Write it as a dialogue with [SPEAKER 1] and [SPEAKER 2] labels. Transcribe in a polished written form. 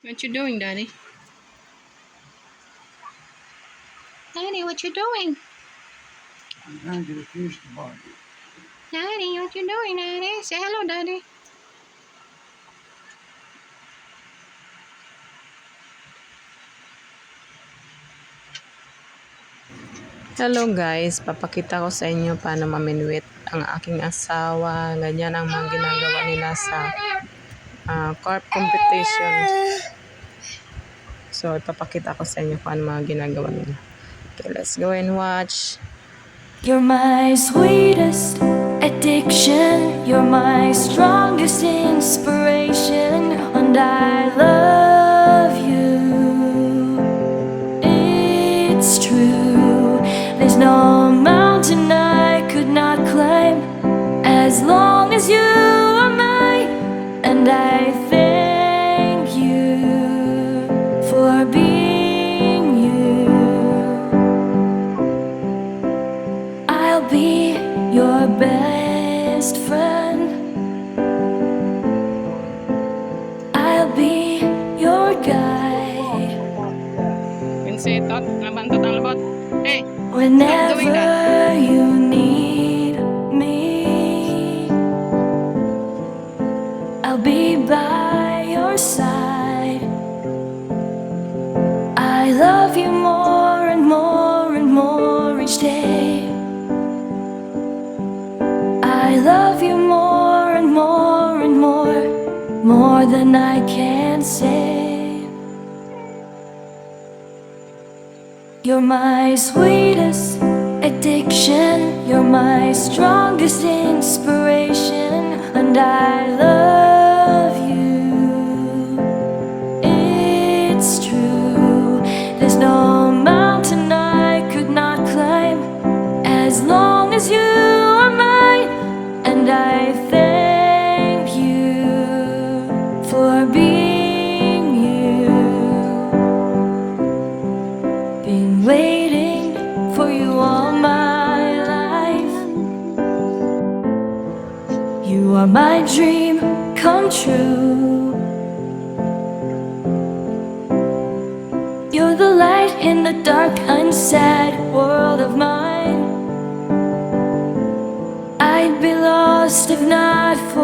[SPEAKER 1] What you doing, Daddy? Daddy, what you doing?
[SPEAKER 2] I'm trying to get a fish to bite.
[SPEAKER 1] Daddy, what you doing, Daddy? Say hello, Daddy. Hello guys, papakita ko sa inyo paano maminwit ang aking asawa. Ganyan ang mga ginagawa nila sa carp competition. So, ipapakita ko sa inyo kung ano mga ginagawa nila. Okay, let's go and watch.
[SPEAKER 3] You're my sweetest addiction. You're my strongest inspiration. And I love you. It's true. There's no mountain I could not climb as long as you are mine. And I thank you for being you. I'll be your best friend. I'll be your guide.
[SPEAKER 1] Pinsetot, nabantot ang labot. Hey!
[SPEAKER 3] Whenever you need me, I'll be by your side. I love you more and more and more each day. I love you more and more and more than I can say. You're my sweetest addiction. You're my strongest inspiration. And I love you. It's true. There's no mountain I could not climb as long as you are mine. And I thank you for being you. Been waiting for you all my life. You are my dream come true. You're the light in the dark, unsad world of mine. I'd be lost if not for